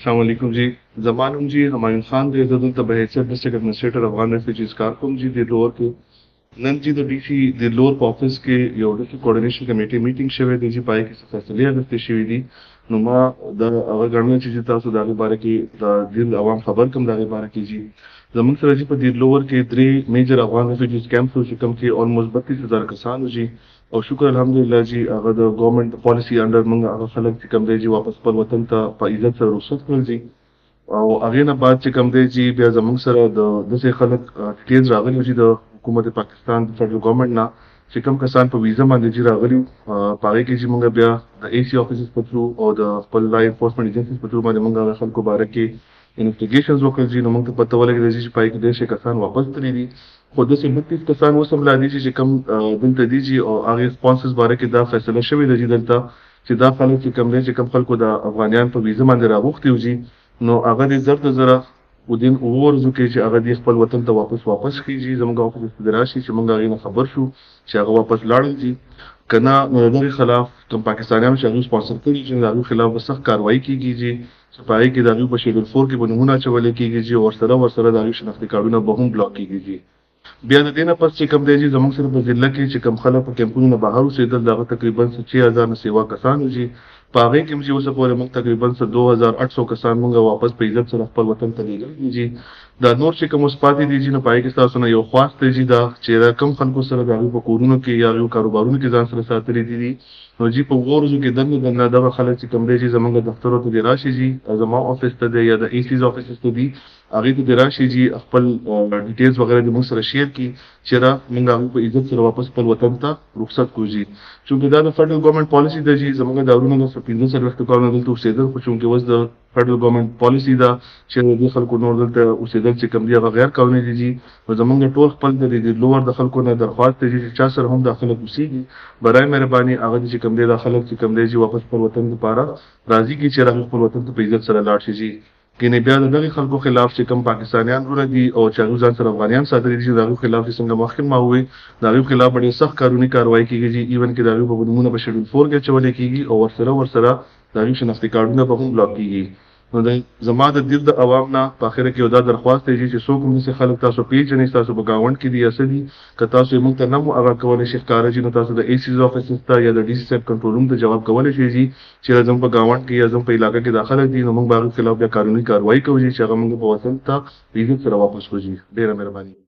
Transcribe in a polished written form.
अस्सलामुअलैकुम जी। ज़मानुम जी हुमायूं खान दे दलते बहैसियत डिस्ट्रिक्ट एडमिनिस्ट्रेटर अफगान रेफ्यूजीज कारकुम जी दे लोअर के नन जी द डीसी दे लोअर पे ऑफिस के यो डिस्ट्रिक्ट कोऑर्डिनेशन कमेटी मीटिंग शवे दी जी पाए की फैसले अगस्ती शवी दी नुमा द अगर गणना चीज तासु दागे बारे की द दिल अवाम खबर कम दागे बारे की जी जमन सर जी पर दी लोअर के 3 मेजर अफगान रेफ्यूजीज कैंप्स हो कम के ऑलमोस्ट 32,000 कसान हो जी और शुक्र अल्हम्दुलिल्लाह जी अगर गवर्नमेंट पॉलिसी अंडर मंग अगर खलक से कम दे जी वापस पर वतन ता पर इज्जत से रुखसत कर जी और अगे ना बात से कम दे जी बिया जमंग सर दसे खलक डिटेल्स रागली जी द हुकूमत पाकिस्तान फेडरल गवर्नमेंट ना چې کوم کسان په ویزا باندې چې راغلي پاره کې چې موږ بیا د ای سی افیسز په تھرو او د خپل لا انفورسمنت ایجنسیز په تھرو باندې موږ هغه خلکو باره کې انویسټیګیشنز وکړل چې نو موږ ته پته ولګېده چې پای کې ډېر شي کسان واپس تللي دي خو داسې 32 کسان اوس هم لا دي چې کوم دلته دي چې او هغې سپانسرز باره کې دا فیصله شوې ده چې دلته چې دا خلک چې کوم دی چې کوم خلکو د افغانیان په ویزا باندې راغوښتي وي نو هغه دې زر د زره ودین ورزو کې چې هغه دې خپل وطن ته واپس کیږي زموږ افیس ته راشي چې موږ هغې نه خبر شو چې هغه واپس لاړل دي کنه نو د دغې خلاف کوم پاکستانیان چې هغوی سپانسر کړي چې د هغوی خلاف به سخت کاروایي کیږي چې په هغې کې د هغوی په شیډول 4 کې به نومونه اچولی کیږي چې ورسره د هغوی شناختي کارډونه به هم بلاک کیږي بیا د دې نه پس چې کوم دی چې زموږ سره په ضلع کې چې کوم خلک په کیمپونو نه بهر اوسېدل د هغه تقریبا 6000 نه سیوا کسان وي په هغې کې چې اوسه پورې موږ تقریبا 2800 کسان موږ واپس په عزت سره خپل وطن ته لیږلي دي دا نور چې کوم اوس پاتې دي چې نو په هغې کې ستاسو نه یو خواست دی چې دا چې د کوم خلکو سره د هغوی په کورونو کې یا هغوی کاروبارونو کې ځان سره ساتلي دي نو جی په ورځو کې دنه دغه خلک چې کوم دی چې زموږ دفترو ته دې راشي جي زما افیس ته دی یا د ای سیز افیس ته دی هغې ته دې راشي جي خپل ډیټیلز وغیره د موږ سره شیر کړي چې را موږ هغوی په عزت سره واپس خپل وطن ته رخصت کړو جي چونکې دا د فیډرل گورنمنټ پالیسي ده جي زموږ د اورونو د 15 کالونو دلته اوسېدل خو چونکې اوس د فیډرل گورنمنټ پالیسي ده چې د خلکو نور دلته اوسېدل چې کوم دي هغه غیر قانوني دي جي نو زموږ ټول خپل د لوور د خلکو نه درخواست دی چې چا سره هم دا خلک اوسېږي برای مهرباني هغه چې کوم دی دا خلک چې کوم دی چې واپس خپل وطن لپاره راځي چې هغه خپل وطن ته په عزت سره لاړ شي جي کینې بیا د دغې خلکو خلاف چې کوم پاکستانیان وروڼه دي او چې هغوی ځان سره افغانیان ساتلي دي چې د هغوی خلاف چې څنګه مخکې ما وویل د هغوی خلاف به ډېر سخت قانوني کاروایي کېږي چې ایون کې د هغوی په نومونه به شیډول 4 کې اچولی کېږي او ورسره د هغوی شناختي کارډونه به هم بلاک کېږي نو د زما د دل د عوام نه په اخره کې یو دا درخواست دی چې څوک هم داسې خلک تاسو پیژنئ ستاسو په ګاونډ کې دي یا څه دي که تاسو یې موږ ته نه مو هغه کولی شي ښکاره چې نو تاسو د ای سیز افیسز ته یا د ډي سي صاحب کنټرول روم ته جواب کولی شئ چې زموږ په ګاونډ کې یا زموږ په علاقه کې دا خلک دي نو موږ به هغوی خلاف بیا قانوني کاروایي کوو چې هغه موږ په وطن ته په عزت سره واپس کړو ډېره مهرباني